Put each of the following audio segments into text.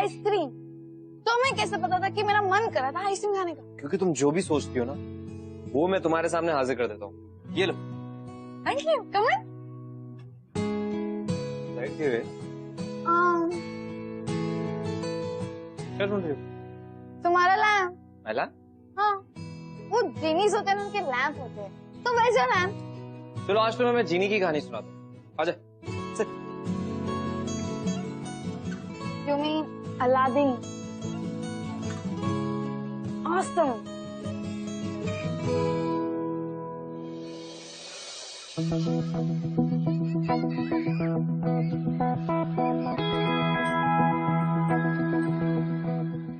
Ice cream. तुम्हें कैसे पता था कि मेरा मन कर रहा था आइसक्रीम खाने का? क्योंकि तुम जो भी सोचती हो ना वो मैं तुम्हारे सामने हाजिर कर देता हूँ। ये लो। Thank you. कम इन। बैठिए हुए। क्या ढूंढ रही हो? तुम्हारा लैम्प। मैला? हाँ, वो जीनीस होते हैं ना, उनके लैम्प होते हैं, तो वैसे लैम्प। चलो आज तुम्हें मैं जीनी की कहानी सुनाता हूँ। आजा। You mean Aladdin? Awesome.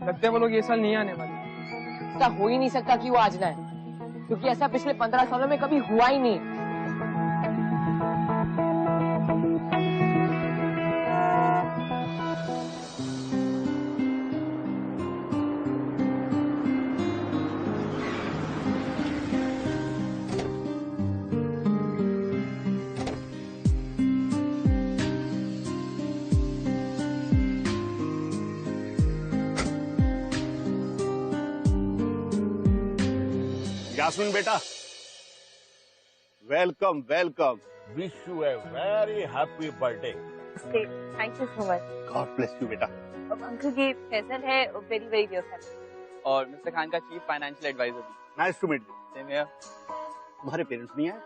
लगता है वो लोग ये साल नहीं आने वाले। ऐसा हो ही नहीं सकता कि वो आज ना आए, क्योंकि ऐसा पिछले 15 सालों में कभी हुआ ही नहीं। यास्मीन बेटा, welcome welcome. Wish you a very happy birthday. Thank you so much. God bless you बेटा। अंकल ये फैजल है, वेरी वेरी डियर फ्रेंड। और मिस्टर खान का चीफ फाइनेंशियल एडवाइजर भी। Nice to meet you. Same here. तुम्हारे पेरेंट्स नहीं आए?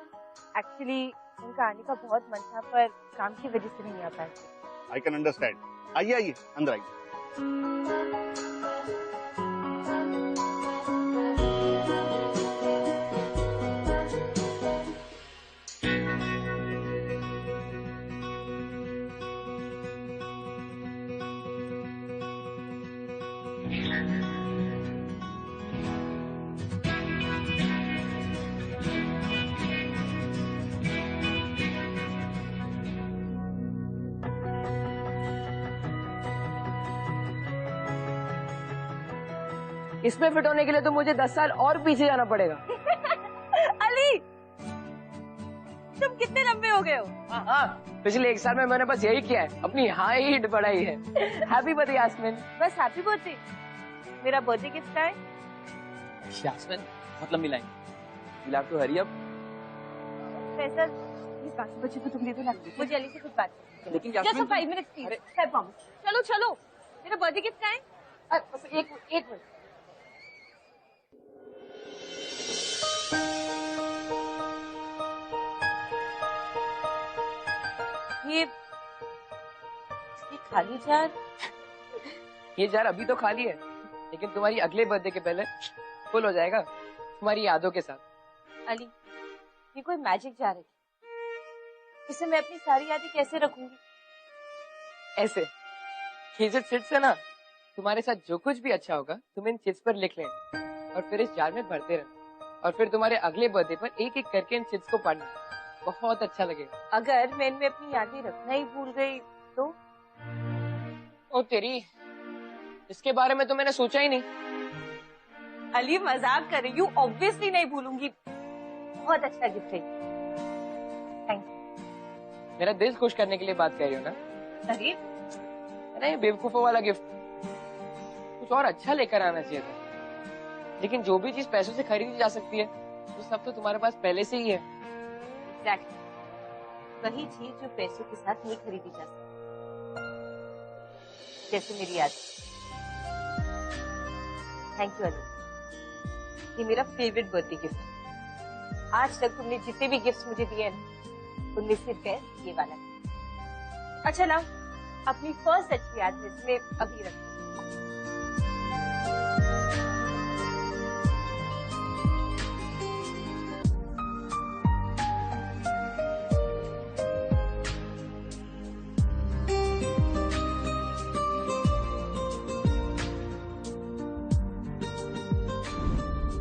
Actually उनका आने का बहुत मन था, पर काम की वजह से नहीं आ पाए। I can understand. आइए आइए अंदर आइए। इसमें फिट होने के लिए तो मुझे 10 साल और पीछे जाना पड़ेगा। अली, तुम कितने लंबे हो गए हो? हाँ, पिछले 1 साल में मैंने बस यही किया है, अपनी हाइट बढ़ाई है। Happy birthday Yasmin. बस हैप्पी बर्थडे। मेरा बर्थडे गिफ्ट है। यास्मीन बहुत लंबी line. You'll have to hurry up। Faisal, इस बाकी बच्चे को तुम दे दो ना, मुझे अली से कुछ बात करनी है। लेकिन just Yasmin 5 minute please. I promise. चलो चलो, मेरा बर्थडे गिफ्ट है। बस एक मिनट। ये खाली जार। ये जार अभी तो खाली है, लेकिन तुम्हारी अगले बर्थडे के पहले फुल हो जाएगा तुम्हारी यादों के साथ। अली, ये कोई मैजिक जार है? इसे मैं अपनी सारी यादें कैसे रखूंगी? ऐसे ये जो चिट्स है ना, तुम्हारे साथ जो कुछ भी अच्छा होगा तुम इन चिट्स पर लिख लेना और फिर इस जार में भरते रहना, और फिर तुम्हारे अगले बर्थडे पर एक एक करके इन चिट्स को पढ़ना। बहुत अच्छा लगेगा। अगर मैं इनमें अपनी यादें रखना ही भूल गई तो? ओ तेरी, इसके बारे में तो मैंने सोचा ही नहीं। अली मजाक कर रही हूँ, ऑब्वियसली नहीं भूलूंगी। बहुत अच्छा गिफ्ट है। Thank you. मेरा दिल खुश करने के लिए बात कर रही हो ना? अरे नहीं, बेवकूफों वाला गिफ्ट। कुछ और अच्छा लेकर आना चाहिए था, लेकिन जो भी चीज पैसों से खरीदी जा सकती है वो सब तो तुम्हारे पास पहले से ही है। एग्जैक्टली, वही चीज जो पैसों के साथ नहीं खरीदी जा सकती, जैसे मेरी याद। थैंक यू अली, ये मेरा फेवरेट बर्थडे गिफ्ट। आज तक तुमने जितने भी गिफ्ट्स मुझे दिए हैं उनमें से बेस्ट ये वाला है। अच्छा लाओ, अपनी फर्स्ट अच्छी याद में इसमें अभी रखो।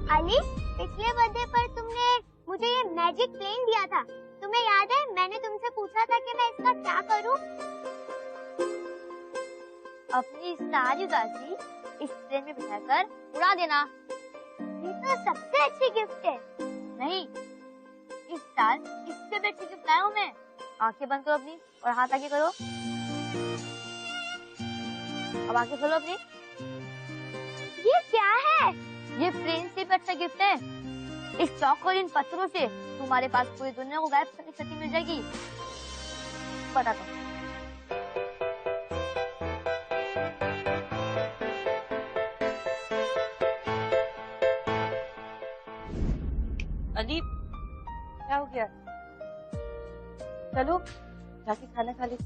अली, पिछले बर्थडे पर तुमने मुझे ये मैजिक प्लेन दिया था, तुम्हें याद है? मैंने तुमसे पूछा था कि मैं इसका क्या करूं? अपनी सारी उदासी इस प्लेन में बिठाकर उड़ा देना। ये तो सबसे अच्छी गिफ्ट है। नहीं, इस साल इससे भी अच्छी गिफ्ट लाया हूं मैं। आंखें बंद करो अपनी और हाथ आगे करो। अब आगे खोलो अपनी। ये क्या है? ये फ्रेंड से भी अच्छा गिफ्ट है। इस चौक और इन पत्थरों से तुम्हारे पास पूरी दुनिया को गायब करने की शक्ति मिल जाएगी। पता तो अली, क्या हो गया? चलो जाके खाना खा ले।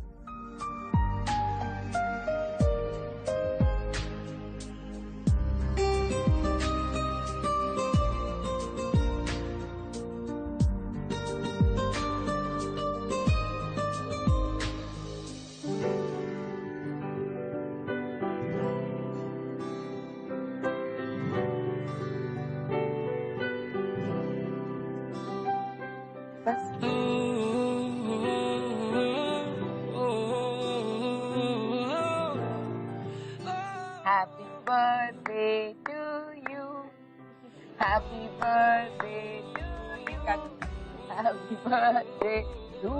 Happy birthday to you. Happy birthday to you. Happy birthday to you.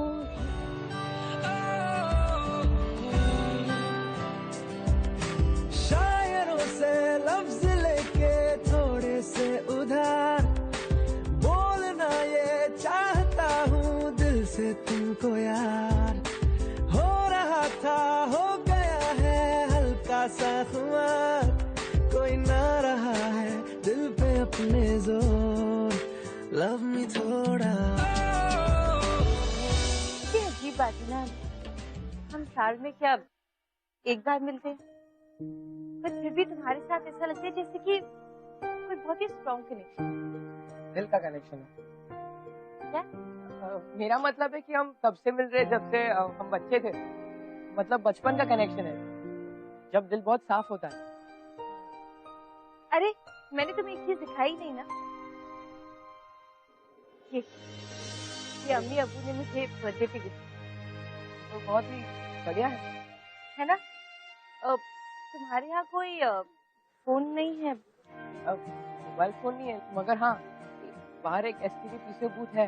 शायरों से लफ्ज लेके थोड़े से उधार बोलना ये चाहता हूँ दिल से तुमको यार। हो रहा था हो गया है हल्का सा खुमार, कोई ना रहा है दिल पे अपने जोर, लव मी थोड़ा। ये अजीब बात है ना, हम साल में क्या एक बार मिलते हैं, पर फिर भी तुम्हारे साथ ऐसा लगता है जैसे कि कोई बहुत ही स्ट्रॉन्ग कनेक्शन। दिल का कनेक्शन है। क्या? मेरा मतलब है कि हम तब से मिल रहे जब से हम बच्चे थे, मतलब बचपन का कनेक्शन है, जब दिल बहुत साफ होता है। अरे मैंने तुम्हें एक चीज दिखाई नहीं ना, ये अम्मी अबू ने मुझे बर्थडे पे गिफ्ट तो बहुत ही बढ़िया है ना। तुम्हारे यहाँ कोई फोन नहीं है? मोबाइल फोन नहीं है, मगर हाँ बाहर एक एसटीडी पीसीओ बूथ है।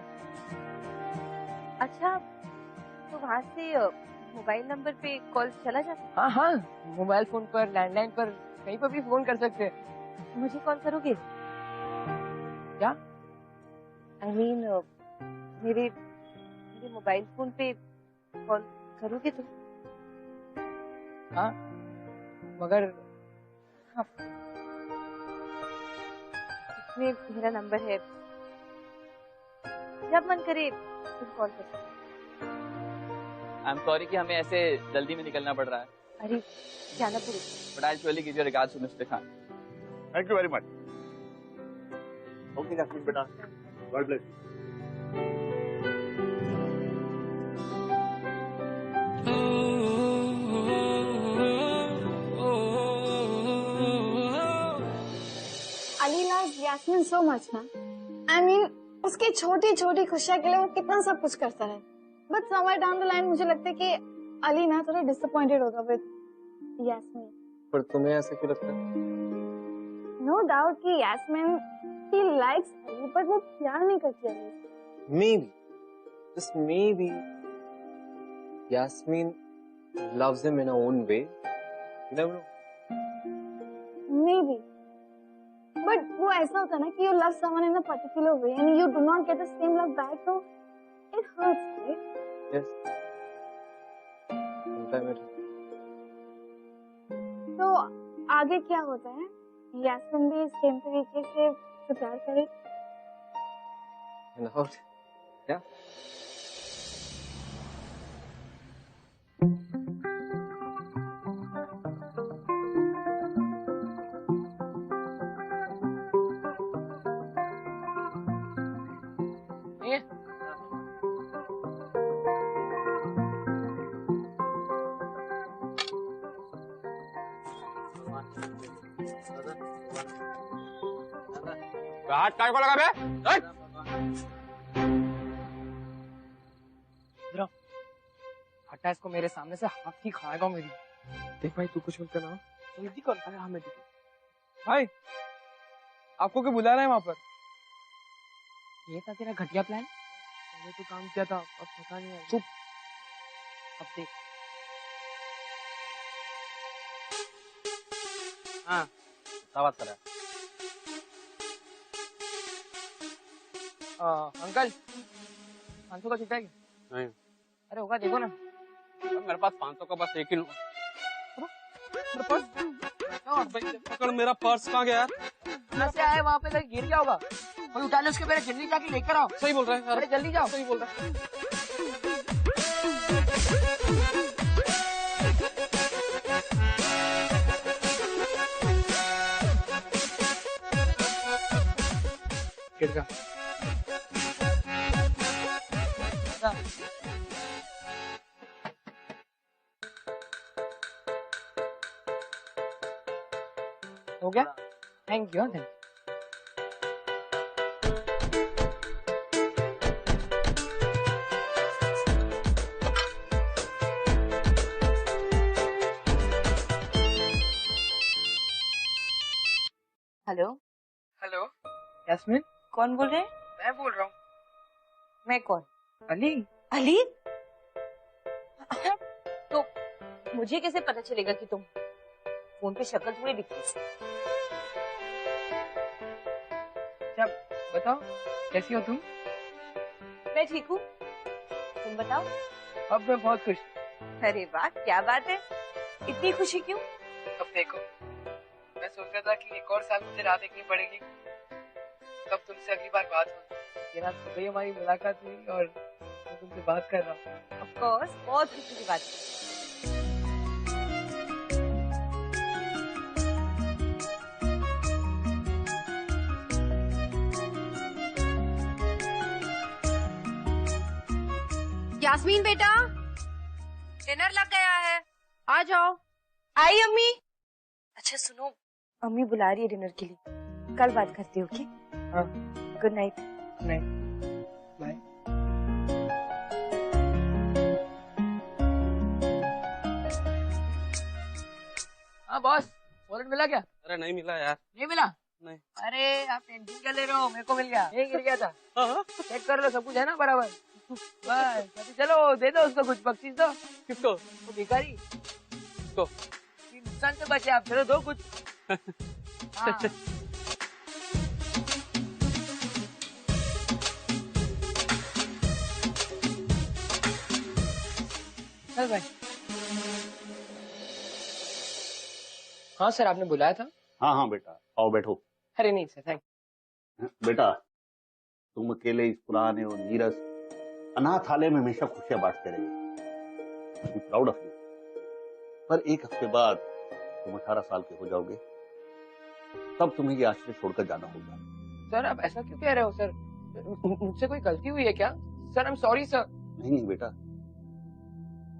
अच्छा, तो वहाँ से मोबाइल नंबर पे कॉल चला जाता? हाँ हाँ, मोबाइल फोन पर, लैंडलाइन पर, कहीं पर भी फोन कर सकते हैं। मुझे कॉल करोगे? क्या? I mean, मेरे मोबाइल फोन पे कॉल करोगे तुम? हाँ, मगर हाँ, इसमें मेरा नंबर है, जब मन करे तुम कॉल कर सकते। आई एम सॉरी कि हमें ऐसे जल्दी में निकलना पड़ रहा है, अरे जाना पड़ेगा। But I really give your regards to mister Khan. Thank you very much. Okay Jasmine बेटा, god bless you. Ali loves Yasmin so much ना। I mean, उसकी छोटी छोटी खुशियाँ के लिए वो कितना सब कुछ करता है। But somewhere down the line मुझे लगता है कि अली ना थोड़ा disappointed होगा with Yasmin। पर तुम्हें ऐसे क्यों लगता है? No doubt कि Yasmin she likes Ali, but वो प्यार नहीं करती अली से। Maybe, just maybe, Yasmin loves him in her own way. You never know. Maybe. But वो ऐसा होता है ना कि you love someone in a particular way and you do not get the same love back, so it hurts, right? Yes. Sometimes it. तो आगे क्या होता है? यास्मिन भी सेम तरीके से प्यार करे? And how? Yeah. हाथ काय को लगा बे? हटा इसको मेरे सामने से, हाथ ही खाएगा मेरी। देख भाई, तू कुछ मत करना। जल्दी कर। अरे हाँ, मैं भाई आपको क्यों बुला रहे हैं वहाँ पर? ये था तेरा घटिया प्लान। मैंने तो काम किया था, अब पता नहीं है। चुप, अब देख। हाँ दावत करा अंकल 500 का छुट्टा है क्या? नहीं अरे होगा देखो ना। मेरे पास 500 का बस 1 किलो मेरे पर्स पकड़ मेरा पर्स कहाँ गया यार कहाँ से आए वहाँ पे कहीं गिर गया होगा कोई उठा लो उसके पहले जल्दी जाके लेकर आओ। सही बोल रहे हैं अरे जल्दी जाओ। सही बोल रहे हैं गिर गया। हो गया thank you. Hello hello Yasmin कौन बोल रहे हैं? मैं बोल रहा हूँ। मैं कौन? अली अली? तो मुझे कैसे पता चलेगा कि तुम फोन पे शक्ल थोड़ी दिखती है। क्या बताओ कैसी हो तुम? मैं ठीक हूँ तुम बताओ। अब मैं बहुत खुश हूँ। अरे वाह क्या बात है इतनी खुशी क्यों? अब देखो मैं सोच रहा था कि एक और साल मुझे राह देखनी पड़ेगी कब तुमसे अगली बार बात हो। ये रात सुबह हमारी मुलाकात हुई और मैं तुमसे बात कर रहा हूँ। ऑफ कोर्स बहुत खुशी की बात है। यास्मीन बेटा डिनर लग गया है आ जाओ। आई अम्मी। अच्छा सुनो अम्मी बुला रही है डिनर के लिए कल बात करती हो ओके? हाँ गुड नाइट। नहीं बाय। हाँ बॉस वॉलेट मिला क्या? अरे नहीं मिला यार नहीं मिला? नहीं अरे आप टेंशन क्या ले रहे हो मेरे को मिल गया। नहीं गिर गया था। चेक कर लो सब कुछ है ना बराबर। बस अभी चलो दे दो उसको कुछ बख्शीश दो। किसको? वो भिखारी किसको? नुकसान से बचे आप चलो दो कुछ। हाँ। चल भाई। हाँ सर आपने बुलाया था? हाँ हाँ बेटा आओ बैठो। अरे नहीं सर थैंक। बेटा तुम अकेले इस पुराने और नीरस अनाथालय में हमेशा खुशियां बांटते रहे। Proud of you. पर एक हफ्ते बाद तुम 18 साल के हो जाओगे तब तुम्हें ये आश्रय छोड़कर जाना होगा। सर आप ऐसा क्यों कह रहे हो सर? मुझसे कोई गलती हुई है क्या? Sir I am sorry sir. नहीं नहीं बेटा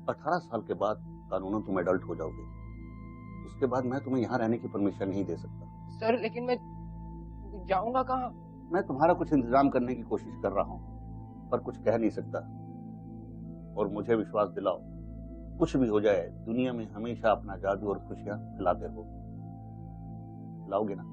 18 साल के बाद कानूनन तुम एडल्ट हो जाओगे। उसके बाद मैं तुम्हें यहाँ रहने की परमिशन नहीं दे सकता। सर लेकिन मैं जाऊंगा कहाँ? मैं तुम्हारा कुछ इंतजाम करने की कोशिश कर रहा हूँ पर कुछ कह नहीं सकता। और मुझे विश्वास दिलाओ कुछ भी हो जाए दुनिया में हमेशा अपना जादू और खुशियां फैलाते रहो। लाओगे ना?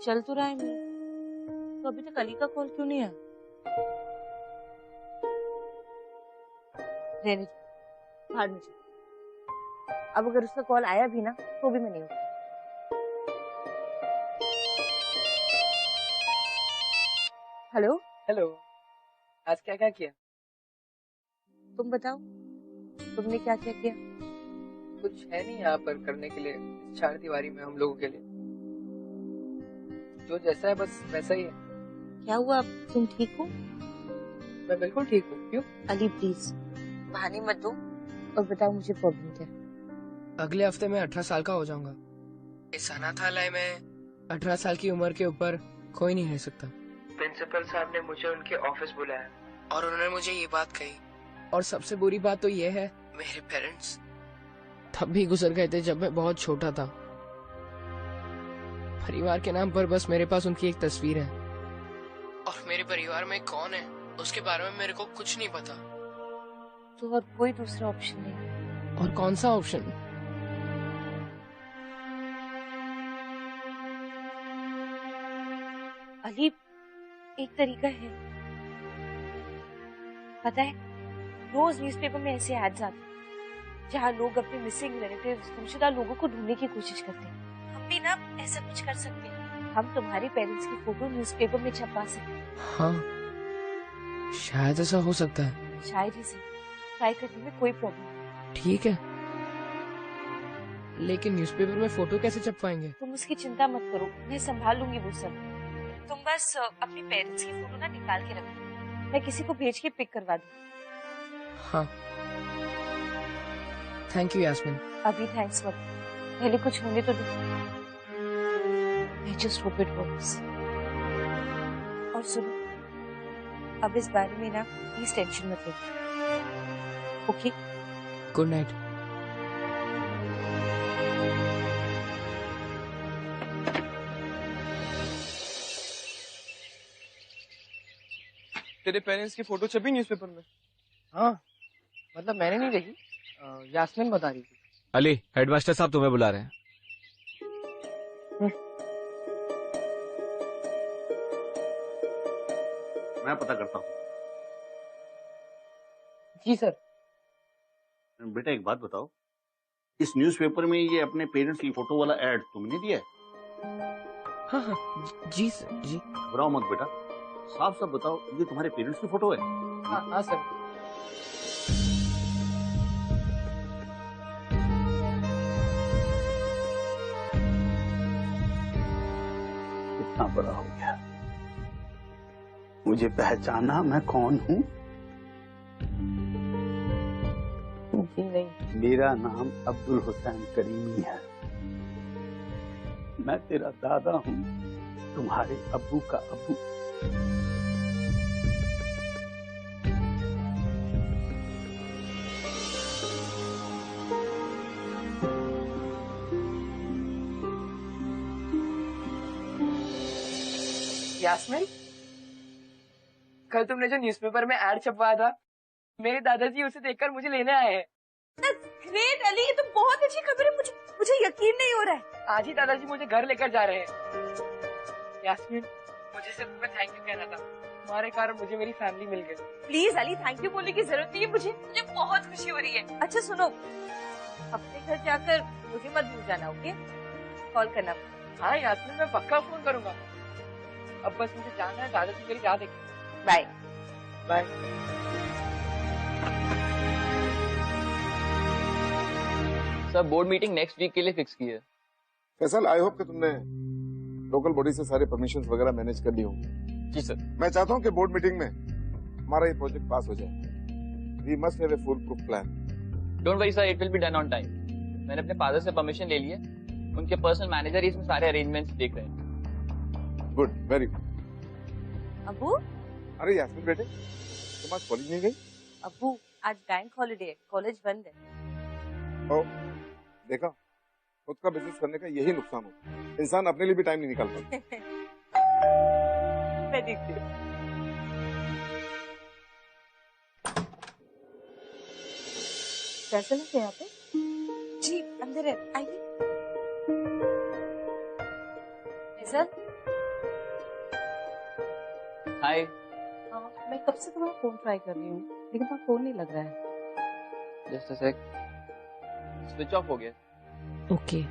चल तो रहा है मेरा तो अभी तक अली का कॉल क्यों नहीं आया? रहने दो, भाड़ में चल। अब अगर उसका कॉल आया भी ना तो भी मैं नहीं उठाऊंगी। हेलो हेलो आज क्या क्या किया? तुम बताओ तुमने क्या क्या किया? कुछ है नहीं यहाँ पर करने के लिए इस चार दीवारी में हम लोगों के लिए। जो जैसा है बस वैसा ही है। क्या हुआ तुम ठीक हो? मैं बिल्कुल ठीक हूँ। क्यों? अली प्लीज बहाने मत दो और बताओ मुझे प्रॉब्लम क्या है? अगले हफ्ते मैं 18 साल का हो जाऊंगा। इस अनाथालय में 18 साल की उम्र के ऊपर कोई नहीं रह सकता। प्रिंसिपल साहब ने मुझे उनके ऑफिस बुलाया और उन्होंने मुझे ये बात कही। और सबसे बुरी बात तो ये है मेरे पेरेंट्स तब भी गुजर गए थे जब मैं बहुत छोटा था। परिवार के नाम पर बस मेरे पास उनकी एक तस्वीर है और मेरे परिवार में कौन है उसके बारे में मेरे को कुछ नहीं पता। तो और कोई दूसरा ऑप्शन नहीं? और कौन सा ऑप्शन? अली, एक तरीका है, पता है, रोज न्यूज़पेपर में ऐसे एड्स आते हैं जहाँ लोग अपने मिसिंग रिलेटिव्स, गुमशुदा लोगों को ढूंढने की कोशिश करते हैं। हम भी ना ऐसा कुछ कर सकते हैं। हम तुम्हारे पेरेंट्स की फोटो न्यूज़पेपर में छपवा सकते हैं। हाँ, शायद ऐसा हो सकता है। शायद ही सही, ट्राई करने में कोई प्रॉब्लम नहीं। ठीक है, लेकिन न्यूज़पेपर में फोटो कैसे छपवाएंगे? तुम उसकी चिंता मत करो, मैं संभाल लूंगी वो सब। तुम बस अपनी पेरेंट्स की फोटो ना निकाल के रखो, मैं किसी को भेज के पिक करवा दूँ। हाँ, थैंक यू यास्मीन। अभी थैंक्स मत, पहले कुछ होने तो दो। I just hope it works. और सुनो, अब इस बारे में ना प्लीज टेंशन मत लो, ओके? Good night. तेरे पेरेंट्स की फोटो छपी न्यूज़पेपर में? हाँ, मतलब मैंने नहीं देखी, यास्मीन बता रही थी। अली, हेडमास्टर साहब तुम्हें बुला रहे हैं। मैं पता करता हूँ। जी सर। बेटा एक बात बताओ, इस न्यूज़पेपर में ये अपने पेरेंट्स की फोटो वाला एड तुमने दिया है? हाँ हाँ जी सर जी। घबराओ मत बेटा, साफ साफ बताओ, ये तुम्हारे पेरेंट्स की फोटो है? हाँ हाँ सर। कितना बड़ा हो गया, मुझे पहचाना मैं कौन हूँ? जी नहीं। मेरा नाम अब्दुल हुसैन करीमी है। मैं तेरा दादा हूँ, तुम्हारे अब्बू का अब्बू। यास्मीन, कल तुमने जो न्यूज़पेपर में एड छपवाया था, मेरे दादाजी उसे देखकर मुझे लेने आए हैं। ग्रेट अली, ये तो बहुत अच्छी खबर है। मुझे यकीन नहीं हो रहा है। आज ही दादाजी मुझे घर लेकर जा रहे हैं। यास्मीन, मुझे सिर्फ तुम्हें थैंक यू कहना था, तुम्हारे कारण मुझे मेरी फैमिली मिल गई। प्लीज अली, थैंक यू बोलने की जरूरत नहीं है, मुझे बहुत खुशी हो रही है। अच्छा सुनो, अपने घर जाकर मुझे मत भूल जाना, ओके? कॉल करना। हाँ यास्मीन, मैं पक्का फोन करूंगा। अब बस मुझे जाना है, दादाजी मेरी राह देखेंगे। Bye bye. Sir, board meeting next week के लिए फिक्स की है। फैसल, आई होप कि तुमने लोकल बॉडी से सारे परमिशंस वगैरह मैनेज कर लिए होंगे। जी सर। मैं चाहता हूं कि बोर्ड मीटिंग में हमारा ये प्रोजेक्ट पास हो जाए। We must have a foolproof plan. Don't worry sir, it will be done on time. मैंने अपने फादर से परमिशन ले ली है, उनके पर्सनल मैनेजर ही इसमें सारे अरेंजमेंट्स देख रहे हैं। Good, very good. अबू, अरे यास्मीन बेटे, तुम आज कॉलेज नहीं गई? अबू आज बैंक हॉलिडे है, कॉलेज बंद है। ओ, देखा, खुद का बिजनेस करने का यही नुकसान होता है, इंसान अपने लिए भी टाइम नहीं निकाल पाता। मैं देखती हूँ। फैसल है यहाँ पे? जी अंदर है, आइए। फैसल, हाय। हाँ, मैं कब से तुम्हारा फोन ट्राई कर रही हूँ, लेकिन तुम्हारा फोन नहीं लग रहा है। Just a sec, switch off हो गया। Okay.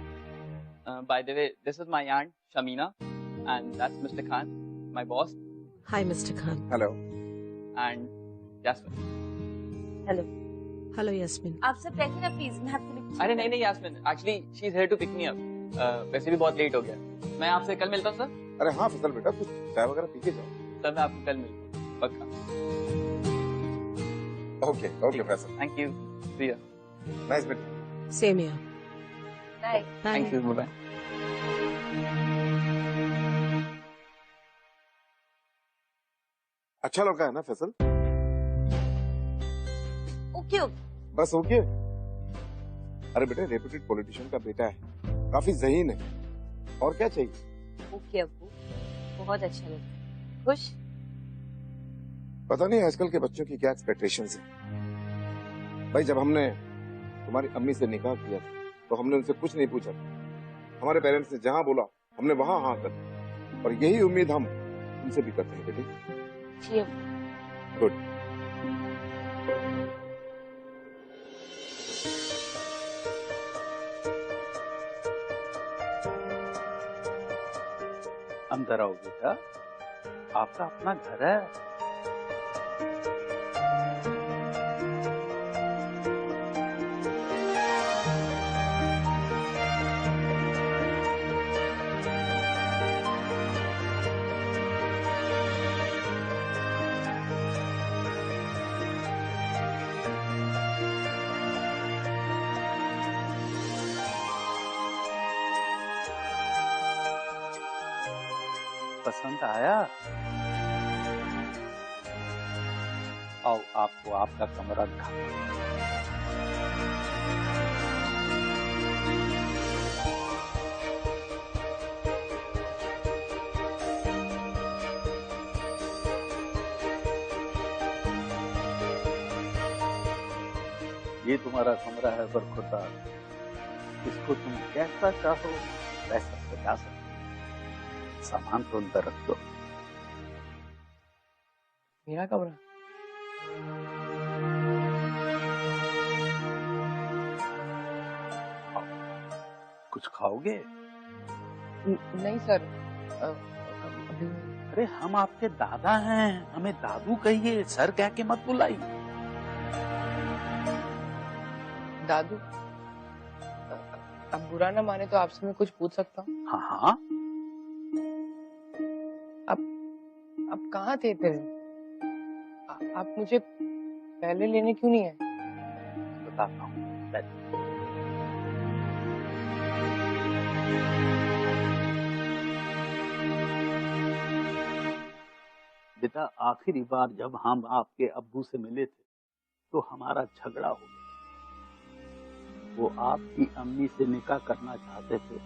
By the way, this is my aunt Shamina and that's mister Khan, my boss. Hi mister Khan. Hello. And Yasmin. Hello. Hello Yasmin. आप सब बैठे ना प्लीज, मैं आपके लिए। अरे नहीं Yasmin, actually she is here to pick me up. वैसे भी बहुत लेट हो गया, मैं आपसे कल मिलता हूँ सर। अरे हाँ फैसल बेटा, कुछ चाय वगैरह पी के जाओ। सर मैं आपको कल मिलता हूँ, पक्का। Okay Faisal. Thank you, see you. Nice meeting. Same here. Bye. Thank you, bye. अच्छा लड़का है ना फैसल? ओके बस ओके। अरे बेटे, रेप्यूटेड पॉलिटिशियन का बेटा है, काफी ज़हीन है, और क्या चाहिए? ओके अब्बू, बहुत अच्छा लगा। खुश? पता नहीं आजकल के बच्चों की क्या एक्सपेक्टेशंस हैं। भाई जब हमने तुम्हारी अम्मी से निकाह किया था तो हमने उनसे कुछ नहीं पूछा। हमारे पेरेंट्स ने जहाँ बोला हमने वहाँ हाँ कर दी। और यही उम्मीद हम उनसे भी करते हैं बेटी। जी गुड। अंदर आओ बेटा, आपका अपना घर है। पसंद आया? आओ आपको आपका कमरा दिखा। ये तुम्हारा कमरा है बरखुरदार, इसको तुम कैसा चाहो वैसा सजा सकते। सामान तो अंदर रख दो। मेरा कमरा? कुछ खाओगे? नहीं सर, अभी। अरे हम आपके दादा हैं, हमें दादू कहिए, सर कह के मत बुलाइए। दादू, अब बुरा ना माने तो आपसे मैं कुछ पूछ सकता हूँ? हाँ हाँ। आप कहाँ थे इतने दिन? आप मुझे पहले लेने क्यों नहीं आए? बताता हूँ। बेटा, आखिरी बार जब हम आपके अब्बू से मिले थे तो हमारा झगड़ा हो गया। वो आपकी अम्मी से निकाह करना चाहते थे,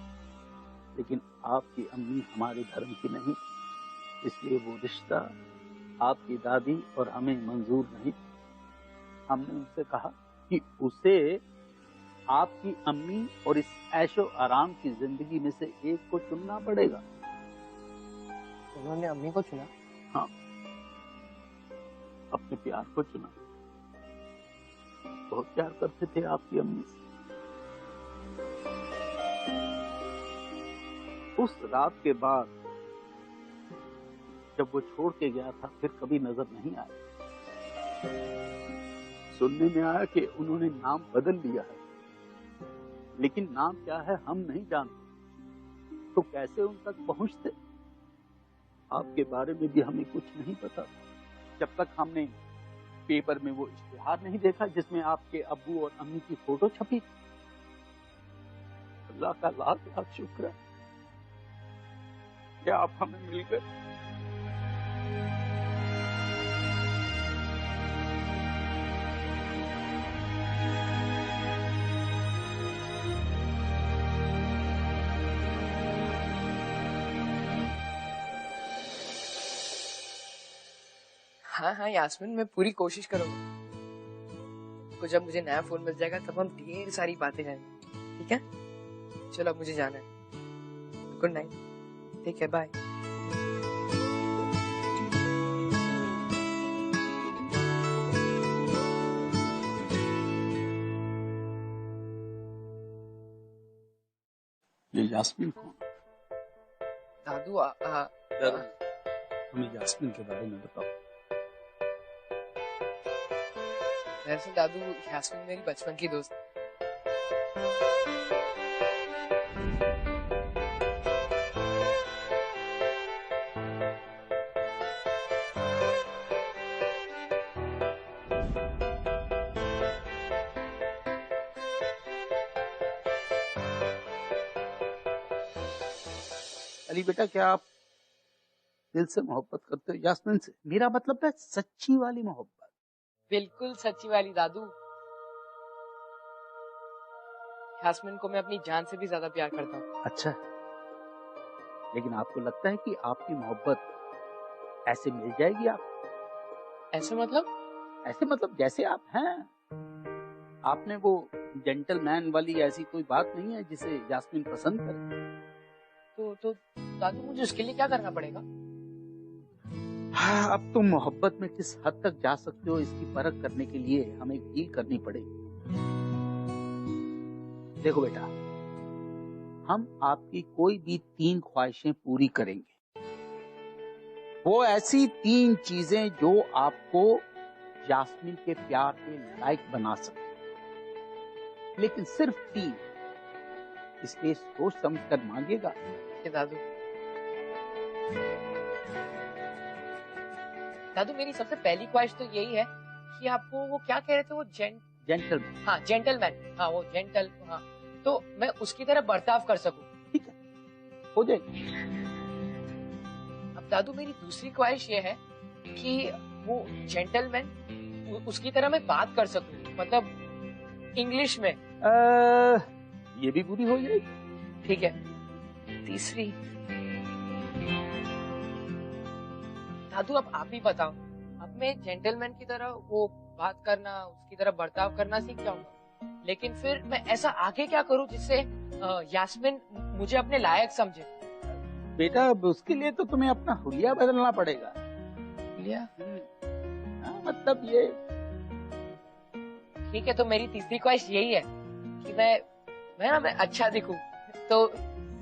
लेकिन आपकी अम्मी हमारे धर्म की नहीं, इसलिए वो रिश्ता आपकी दादी और हमें मंजूर नहीं। हमने उनसे कहा कि उसे आपकी अम्मी और इस ऐशो आराम की जिंदगी में से एक को चुनना पड़ेगा। उन्होंने अम्मी को चुना? हाँ, अपने प्यार को चुना। बहुत प्यार करते थे आपकी अम्मी से। उस रात के बाद जब वो छोड़ के गया था फिर कभी नजर नहीं आया। सुनने में आया कि उन्होंने नाम बदल लिया है, लेकिन नाम क्या है हम नहीं जानते, तो कैसे उन तक पहुंचते? आपके बारे में भी हमें कुछ नहीं पता जब तक हमने पेपर में वो इश्तिहार नहीं देखा जिसमें आपके अब्बू और अम्मी की फोटो छपी। अल्लाह का लाख लाख शुक्र है कि आप हमें मिल गए। हाँ हाँ यास्मीन, मैं पूरी कोशिश करूंगा। तो जब मुझे नया फोन मिल जाएगा तब हम ढेर सारी बातें करेंगे, ठीक है? चलो अब मुझे जाना है। गुड नाइट, ठीक है, बाय। ये यास्मीन कौन? दादू, हमें यास्मीन के बारे में बताओ। वैसे दादू, यास्मीन मेरी बचपन की दोस्त। अली बेटा, क्या आप दिल से मोहब्बत करते हो यास्मीन से? मेरा मतलब है सच्ची वाली मोहब्बत। बिल्कुल सच्ची वाली दादू। यास्मीन को मैं अपनी जान से भी ज्यादा प्यार करता हूँ। अच्छा, लेकिन आपको लगता है कि आपकी मोहब्बत ऐसे मिल जाएगी आप? ऐसे मतलब? ऐसे मतलब जैसे आप हैं। आपने वो जेंटलमैन वाली ऐसी कोई बात नहीं है जिसे यास्मीन पसंद करे। तो दादू मुझे उसके लिए क्या करना पड़ेगा? हाँ, अब तुम मोहब्बत में किस हद तक जा सकते हो इसकी परख करने के लिए हमें डील करनी पड़ेगी। देखो बेटा, हम आपकी कोई भी 3 ख्वाहिशें पूरी करेंगे। वो ऐसी 3 चीजें जो आपको यास्मीन के प्यार के लायक बना सके, लेकिन सिर्फ 3, इसलिए सोच समझ कर मांगिएगा। दादू दादू मेरी सबसे पहली ख्वाहिश तो यही है कि आपको वो क्या कह रहे थे, वो जेंटलमैन। हाँ जेंटलमैन, हाँ वो जेंटल, हाँ तो मैं उसकी तरह बर्ताव कर सकूं। ठीक है, हो जाएगी। अब दादू मेरी दूसरी ख्वाहिश ये है कि वो जेंटलमैन उसकी तरह मैं बात कर सकूं, मतलब इंग्लिश में। ये भी पूरी हो जाएगी। ठीक है। तीसरी दादू अब आप ही बताओ, अब मैं जेंटलमैन की तरह वो बात करना, उसकी तरह बर्ताव करना सीख जाऊंगा, लेकिन फिर मैं ऐसा आगे क्या करूं जिससे यास्मीन मुझे अपने लायक समझे? बेटा अब उसके लिए तो तुम्हें अपना हुलिया बदलना पड़ेगा। हुलिया? मतलब ये। ठीक है, तो मेरी तीसरी ख्वाहिश यही है कि मैं अच्छा दिखूं, तो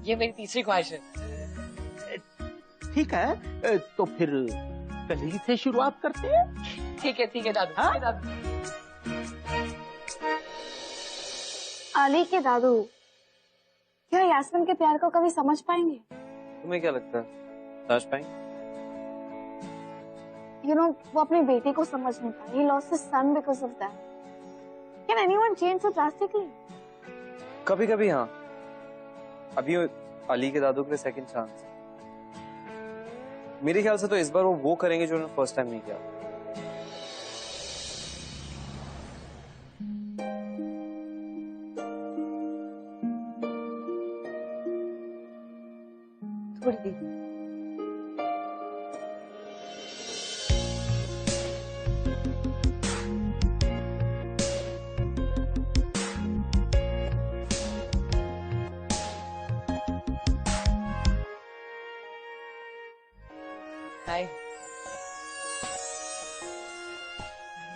ये मेरी तीसरी ख्वाहिश है। ठीक है, तो फिर कल ही से शुरुआत करते हैं। ठीक है दादू। हाँ? दादू। अली के दादू क्या यास्मीन के प्यार को कभी समझ पाएंगे? तुम्हें क्या लगता है समझ पाएंगे? वो अपनी बेटी को समझ नहीं पाए। He lost his son because of that. Can anyone change so drastically? कभी कभी हाँ। अभी अली के दादू के लिए सेकंड चांस। मेरे ख्याल से तो इस बार वो करेंगे जो उन्होंने फर्स्ट टाइम नहीं किया। थोड़ी देर। हाय।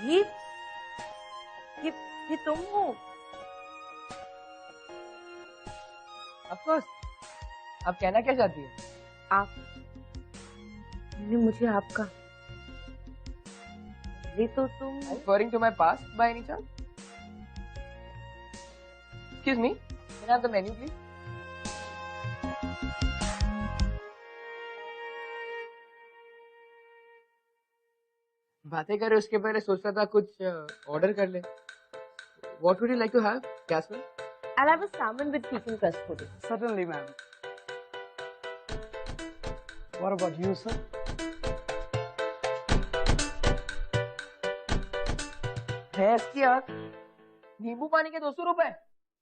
ये तुम हो? Of course. आप कहना क्या चाहती है? आपने मुझे आपका। ये तो तुम। Referring to my past by any chance? Excuse me, can I have the menu please? बातें करे उसके पहले सोचता था कुछ ऑर्डर कर ले। What would you like to have, Jasmine? I'll have a salmon with chicken crust pudding. Certainly, ma'am. What about you, sir? भैंस की आंख, नींबू पानी के 200 रुपए,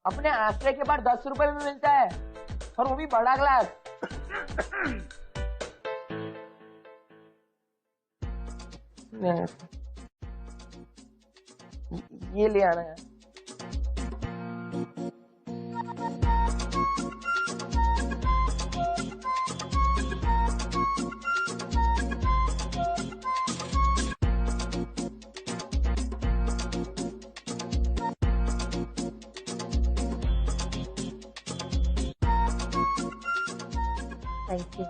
अपने आश्रय के बाद 10 रुपए में मिलता है, और वो भी बड़ा ग्लास। ये ले आना है। Thank you.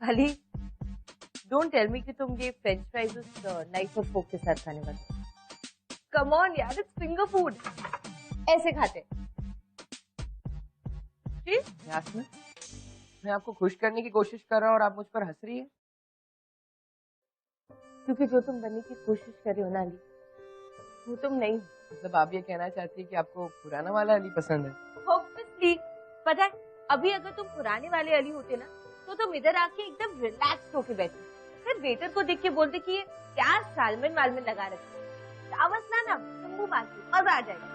Ali, don't tell me कि तुम ये फ्रेंच फ्राइज उस नाइफ और फोक के साथ खाने वाले। कम ऑन यार, इट्स फिंगर फूड। ऐसे खाते। यास्मीन, मैं आपको खुश करने की कोशिश कर रहा हूँ और आप मुझ पर हंस रही है। क्योंकि जो तुम बनने की कोशिश कर रहे हो ना अली, वो तुम नहीं। मतलब आप ये कहना चाहती है कि आपको पुराना वाला अली पसंद है? Obviously, पता है, अभी अगर तुम पुराने वाले अली होते ना, तो तुम इधर आके एकदम रिलैक्स होके बैठे, फिर वेटर को देख के बोलते कि ये क्या सालमन वालमन लगा रखे, चावल लाना, नींबू पानी, मजा आ जाएगा।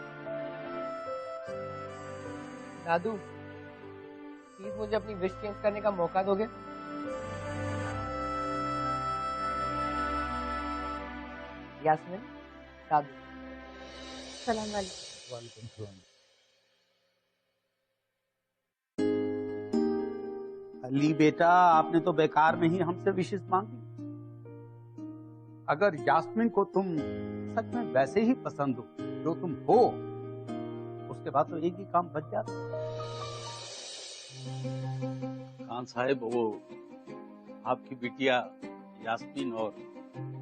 दादू, प्लीज मुझे अपनी विश चेंज करने का मौका दोगे? यास्मीन, दादू। सलाम वालेकुम। अली बेटा, आपने तो बेकार में ही हमसे विशेष मांगी। अगर यास्मीन को तुम सच में वैसे ही पसंद हो जो तुम हो, उसके बाद तो एक ही काम बच जाता। खान साहब, वो आपकी बिटिया यास्मीन और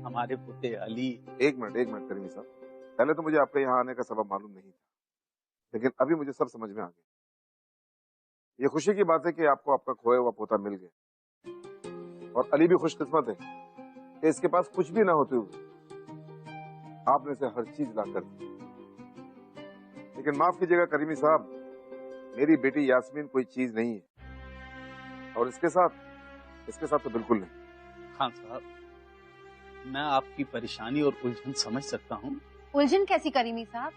हमारे पुत्र अली। एक मिनट करीमी साहब, पहले तो मुझे आपके यहाँ आने का सबब मालूम नहीं था, लेकिन अभी मुझे सब समझ में आ गया। ये खुशी की बात है कि आपको आपका खोया हुआ पोता मिल गया, और अली भी खुशकिस्मत है कि इसके पास कुछ भी ना होते हुए आपने इसे हर चीज ला कर दी। लेकिन माफ कीजिएगा करीमी साहब, मेरी बेटी यास्मीन कोई चीज नहीं है, और इसके साथ तो बिल्कुल नहीं। खान साहब, मैं आपकी परेशानी और उलझन समझ सकता हूँ। उलझन कैसी करीमी साहब?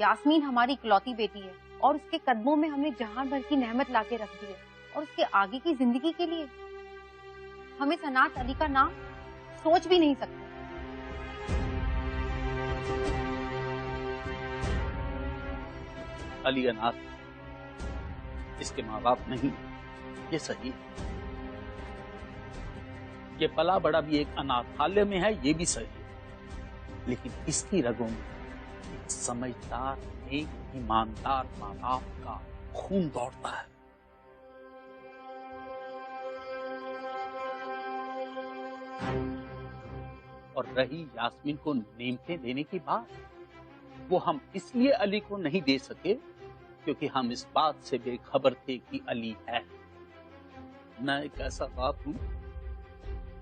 यास्मीन हमारी इकलौती बेटी है और उसके कदमों में हमने जहां भर की नेमत लाके रख दी है, और उसके आगे की जिंदगी के लिए हम इस अनाथ अली का नाम सोच भी नहीं सकते। अली अनाथ, इसके माँ बाप नहीं, ये सही है। ये पला बड़ा भी एक अनाथालय में है, ये भी सही है। लेकिन इसकी रगों में एक समझदार, एक ईमानदार माँ बाप का खून दौड़ता है। और रही यास्मीन को नेमतें देने की बात, वो हम इसलिए अली को नहीं दे सके क्योंकि हम इस बात से बेखबर थे कि अली है। मैं एक ऐसा बाप हूं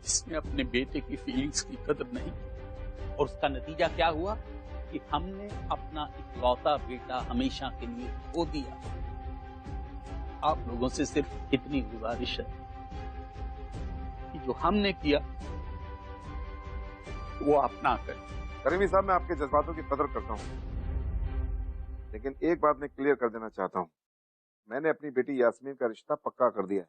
जिसने अपने बेटे की फीलिंग्स की कदर नहीं की, और उसका नतीजा क्या हुआ कि हमने अपना इकलौता बेटा हमेशा के लिए खो दिया। आप लोगों से सिर्फ इतनी गुजारिश है कि जो हमने किया वो आप ना करें। करीमी साहब, मैं आपके जज्बातों की कदर करता हूँ, लेकिन एक बात मैं क्लियर कर देना चाहता हूँ, मैंने अपनी बेटी यास्मीन का रिश्ता पक्का कर दिया है।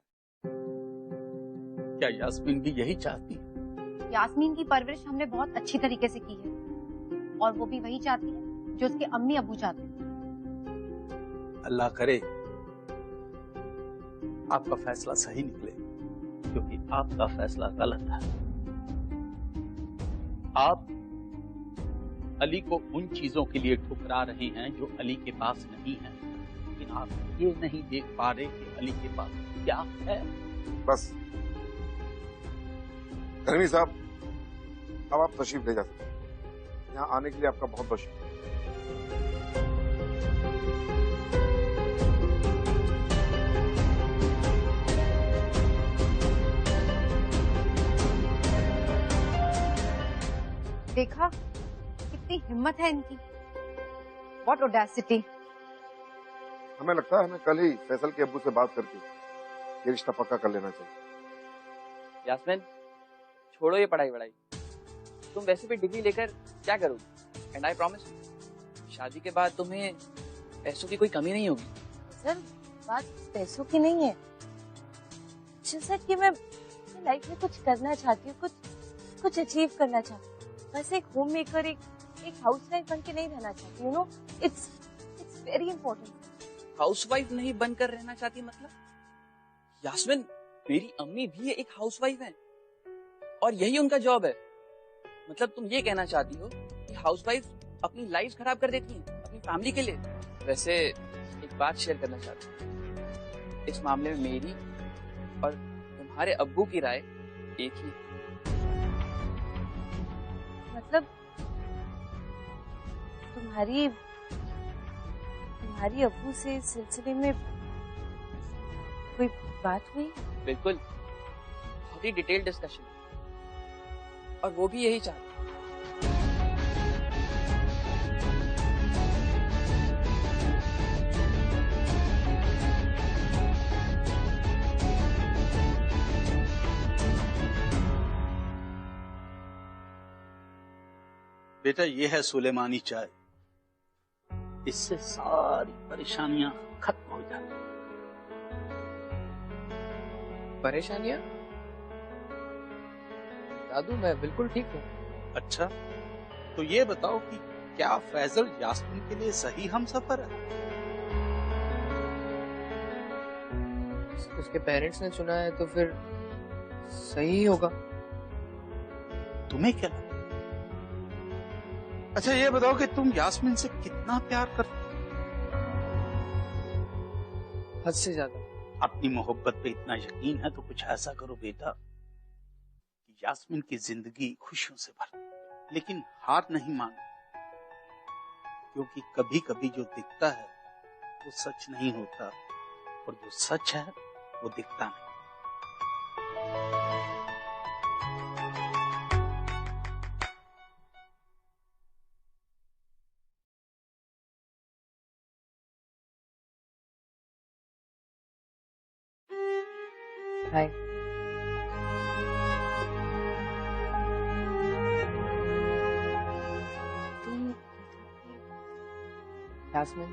क्या यास्मीन भी यही चाहती है? यास्मीन की परवरिश हमने बहुत अच्छी तरीके से की है, और वो भी वही चाहती है जो उसके अम्मी अबू चाहते हैं। अल्लाह करे आपका फैसला सही निकले, क्योंकि आपका फैसला गलत है। आप अली को उन चीजों के लिए ठुकरा रहे हैं जो अली के पास नहीं है, लेकिन आप ये नहीं देख पा रहे कि अली के पास क्या है। बस करीमी साहब, अब आप तशरीफ ले जा सकते हैं। यहाँ आने के लिए आपका बहुत बहुत शुक्रिया। देखा कितनी हिम्मत है इनकी। What audacity! हमें लगता है हमें कल ही फैसल के अब्बू से बात करके ये रिश्ता पक्का कर लेना चाहिए। यास्मीन, छोड़ो ये पढ़ाई वढ़ाई, तुम वैसे भी डिग्री लेकर क्या करोगी? एंड आई प्रॉमिस, शादी के बाद तुम्हें पैसों की कोई कमी नहीं होगी। सर, बात पैसों की नहीं है, जैसा कि मैं लाइफ में कुछ करना चाहती हूँ, कुछ अचीव करना चाहती हूँ। बस एक होम मेकर, एक हाउसवाइफ बन के नहीं रहना चाहती। You know, it's very important. Housewife नहीं बनकर रहना चाहती मतलब? यास्मीन, मेरी अम्मी भी एक हाउसवाइफ है और यही उनका जॉब है। मतलब तुम ये कहना चाहती हो कि हाउसवाइफ अपनी लाइफ खराब कर देती हैं अपनी फैमिली के लिए? वैसे एक बात शेयर करना चाहती हूँ, इस मामले में मेरी और तुम्हारे अब्बू की राय एक ही। मतलब तुम्हारी अब्बू से इस सिलसिले में कोई बात हुई? बिल्कुल, बहुत ही डिटेल डिस्कशन, और वो भी यही चाहती। बेटा, ये है सुलेमानी चाय, इससे सारी परेशानियां खत्म हो जाती। परेशानियां? दादू मैं बिल्कुल ठीक हूँ। अच्छा, तो ये बताओ कि क्या फैजल यास्मीन के लिए सही हमसफर है? उसके पेरेंट्स ने चुना है तो फिर सही होगा। तुम्हें क्या लगता? अच्छा ये बताओ कि तुम यास्मीन से कितना प्यार करते हो? हद से ज्यादा। अपनी मोहब्बत पे इतना यकीन है तो कुछ ऐसा करो बेटा कि यास्मीन की जिंदगी खुशियों से भर, लेकिन हार नहीं मानो, क्योंकि कभी कभी जो दिखता है वो सच नहीं होता और जो सच है वो दिखता नहीं। हाय। यास्मीन,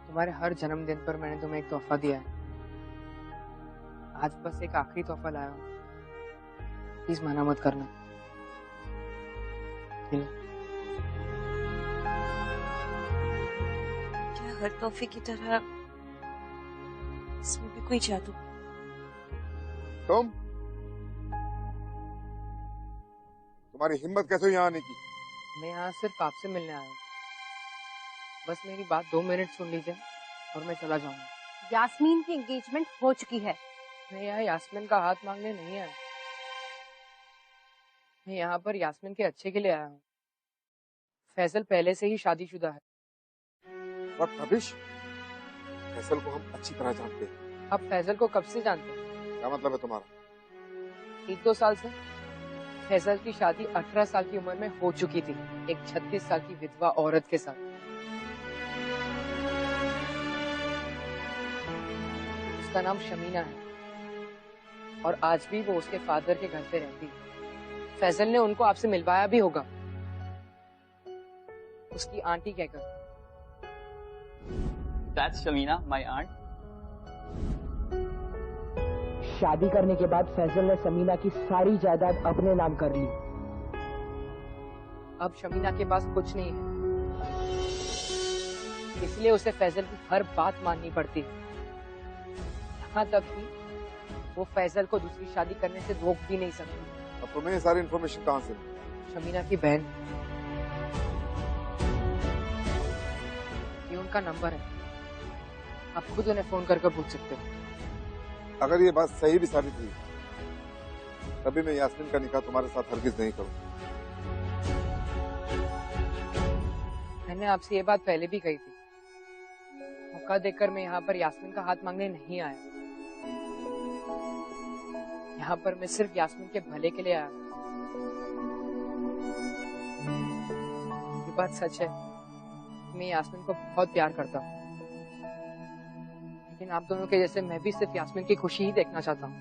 तुम्हारे हर जन्मदिन पर मैंने तुम्हें एक तोहफा दिया है। आज बस एक आखिरी तोहफा लाया हूँ, प्लीज मना मत करना। क्या हर तोहफे की तरह इसमें भी कोई जादू? तुम्हारी हिम्मत कैसे हुई यहाँ आने की? मैं यहाँ सिर्फ आपसे मिलने आया हूँ। बस मेरी बात 2 मिनट सुन लीजिए और मैं चला जाऊंगा। यास्मीन की एंगेजमेंट हो चुकी है। मैं यहाँ यास्मीन का हाथ मांगने नहीं आया। मैं यहाँ पर यास्मीन के अच्छे के लिए आया हूँ। फैजल पहले से ही शादीशुदा है। What rubbish? फैसल को हम अच्छी तरह जानते हैं। आप फैजल को कब से जानते हैं? क्या मतलब है तुम्हारा? 1-2 साल से। फैजल की शादी 18 साल की उम्र में हो चुकी थी, एक 36 साल की विधवा औरत के साथ। उसका नाम शमीना है और आज भी वो उसके फादर के घर पे रहती है। फैजल ने उनको आपसे मिलवाया भी होगा, उसकी आंटी कहकर। That's Shamina, my aunt. शादी करने के बाद फैजल ने समीना की सारी जायदाद अपने नाम कर ली। अब शमीना के पास कुछ नहीं है, इसलिए उसे फैजल की हर बात माननी पड़ती है। यहाँ तक कि वो फैजल को दूसरी शादी करने से रोक भी नहीं सकती। अब तुम्हें ये सारी इन्फॉर्मेशन कहाँ से मिली? शमीना की बहन, ये उनका नंबर है, आप खुद उन्हें फोन करके पूछ सकते हो। अगर ये बात सही भी साबित हुई तभी मैं यास्मीन का निकाह तुम्हारे साथ हरगिज नहीं करूँ। मैंने आपसे ये बात पहले भी कही थी। मौका देखकर मैं यहाँ पर यास्मीन का हाथ मांगने नहीं आया। यहाँ पर मैं सिर्फ यास्मीन के भले के लिए आया। ये बात सच है, मैं यास्मीन को बहुत प्यार करता हूँ, लेकिन आप दोनों के जैसे मैं भी सिर्फ यास्मीन की खुशी ही देखना चाहता हूँ।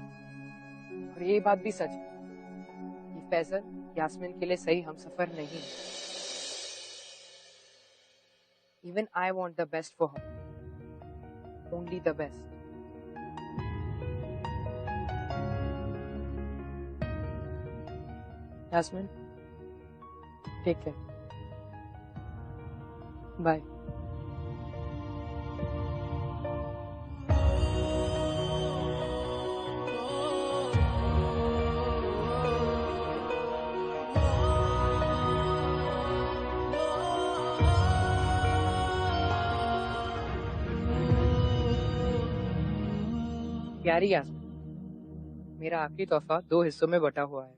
और ये बात भी सच है कि फैजल यास्मीन के लिए सही हमसफर नहीं है। Even I want the best for her, only the best. Yasmin, take care. Bye. प्यारी यास्मीन, मेरा आखिरी तोहफा 2 हिस्सों में बटा हुआ है।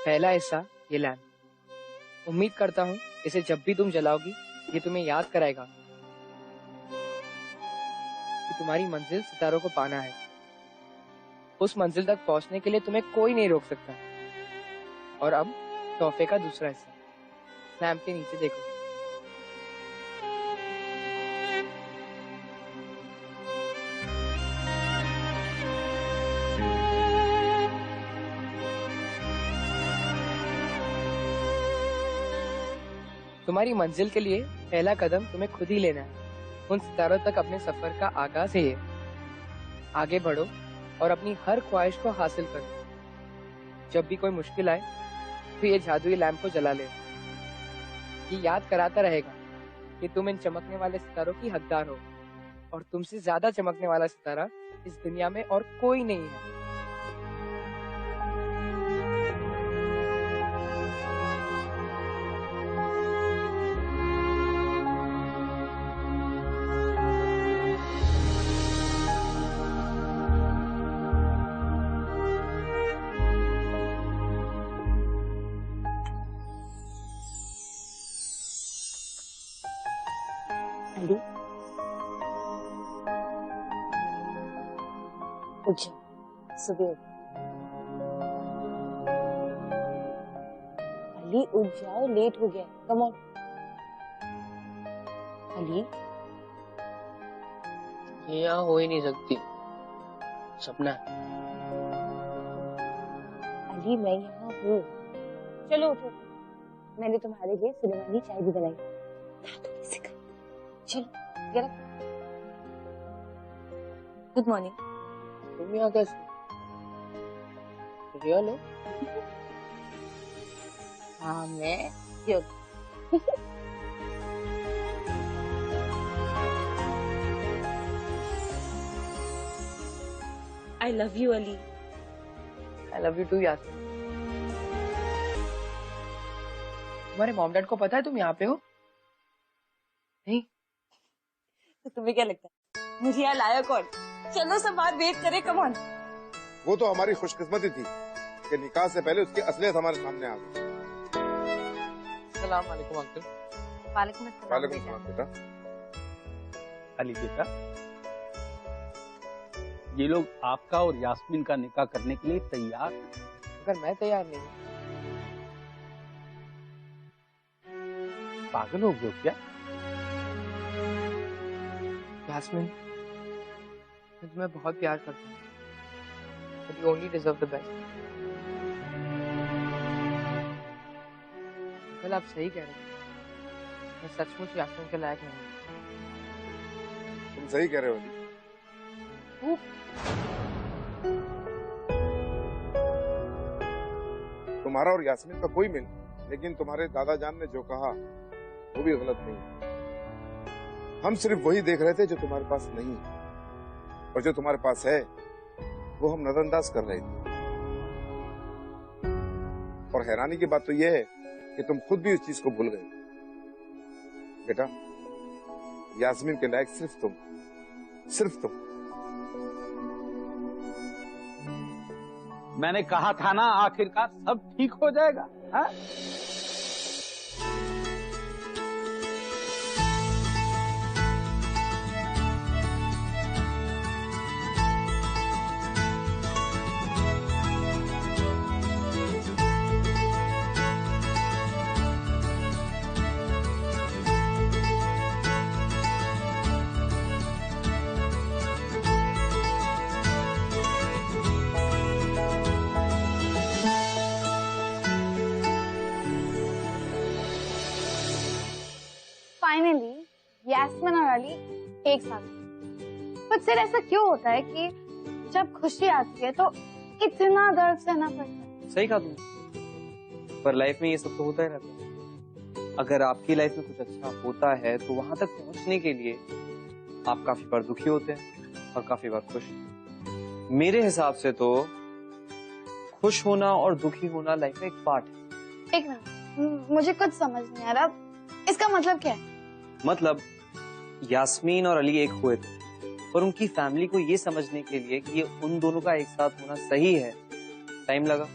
पहला हिस्सा ये लैम्प। उम्मीद करता हूँ इसे जब भी तुम जलाओगी ये तुम्हें याद कराएगा कि तुम्हारी मंजिल सितारों को पाना है। उस मंजिल तक पहुंचने के लिए तुम्हें कोई नहीं रोक सकता। और अब तोहफे का दूसरा हिस्सा, लैम्प के नीचे देखो। तुम्हारी मंजिल के लिए पहला कदम तुम्हें खुद ही लेना है। उन सितारों तक अपने सफर का आगाज है ये। आगे बढ़ो और अपनी हर ख्वाहिश को हासिल कर। जब भी कोई मुश्किल आए तो ये जादुई लैंप को जला ले। ये याद कराता रहेगा कि तुम इन चमकने वाले सितारों की हकदार हो और तुमसे ज्यादा चमकने वाला सितारा इस दुनिया में और कोई नहीं है। अली उठ जा, सुबह उठ। अली उठ जाओ, लेट हो गया। Come on Ali. ये यहाँ हो ही नहीं सकती, सपना। अली मैं यहाँ हूँ, चलो उठो। मैंने तुम्हारे लिए सुलेमानी चाय भी बनाई, चलो गेट अप। Good morning. तुम यहाँ कैसे? रियल हो? हाँ मैं क्यों? I love you Ali. I love you too Yasmin. तुम्हारे मॉम डैड को पता है तुम यहाँ पे हो? नहीं? तो तुम्हें क्या लगता है मुझे यहाँ लाया कौन? चलो सब बात वेट करे, कम ऑन। वो तो हमारी खुशकिस्मती थी कि निकाह से पहले उसकी असलियत हमारे सामने आ गई। अस्सलाम वालेकुम अंकल। वालेकुम अस्सलाम। वालेकुम अस्सलाम बेटा। अली बेटा, ये लोग आपका और यास्मीन का निकाह करने के लिए तैयार हैं। अगर मैं तैयार नहीं, पागल हो गए क्या? यास्मीन, मैं तुम्हें बहुत प्यार करता हूँ। But you only deserve the best. कल आप सही कह रहे हैं। मैं सचमुच यास्मीन के लायक नहीं हूँ। तुम सही कह रहे हो अली। तुम्हारा और यास्मीन का कोई मेल नहीं, लेकिन तुम्हारे दादा जान ने जो कहा वो भी गलत नहीं। हम सिर्फ वही देख रहे थे जो तुम्हारे पास नहीं है, और जो तुम्हारे पास है वो हम नजरअंदाज कर रहे थे। और हैरानी की बात तो यह है कि तुम खुद भी उस चीज को भूल गए। बेटा, यास्मीन के लायक सिर्फ तुम। मैंने कहा था ना, आखिरकार सब ठीक हो जाएगा। हाँ? फाइनली यास्मीन और अली एक साथ। पर फिर ऐसा क्यों होता है कि जब खुशी आती है तो इतना दर्द सहना पड़ता है? सही कहा तुमने, पर लाइफ में ये सब तो होता ही रहता है। अगर आपकी लाइफ में कुछ अच्छा होता है तो वहां तक पहुंचने के लिए आप काफी बार दुखी होते हैं और काफी बार खुश। मेरे हिसाब से तो खुश होना और दुखी होना लाइफ में एक पार्ट है। एक मिनट, मुझे कुछ समझ नहीं आ रहा, इसका मतलब क्या है? मतलब यास्मीन और अली एक हुए थे, और उनकी फैमिली को ये समझने के लिए कि ये उन दोनों का एक साथ होना सही है, टाइम लगा।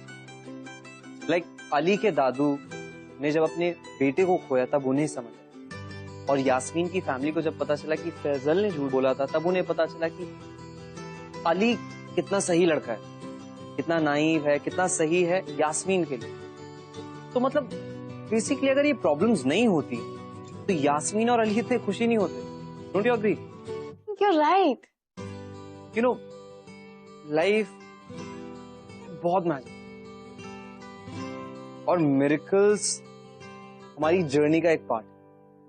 लाइक अली के दादू ने जब अपने बेटे को खोया तब उन्हें समझा, और यास्मीन की फैमिली को जब पता चला कि फैजल ने झूठ बोला था तब उन्हें पता चला कि अली कितना सही लड़का है, कितना नाइव है, कितना सही है यास्मीन के लिए। तो मतलब बेसिकली अगर ये प्रॉब्लम्स नहीं होती तो यास्मीन और अली इतने खुशी नहीं होते। Don't you agree? You're right. You know, life बहुत मैजिक और मिरेकल्स हमारी जर्नी का एक पार्ट।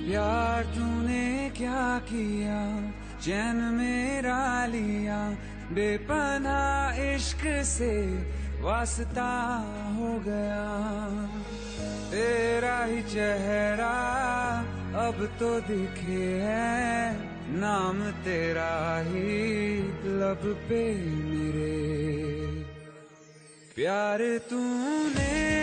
प्यार तूने क्या किया, चैन मेरा लिया, बेपनाह इश्क से वास्ता हो गया, तेरा ही चेहरा अब तो दिखे है, नाम तेरा ही लब पे मेरे। प्यार तूने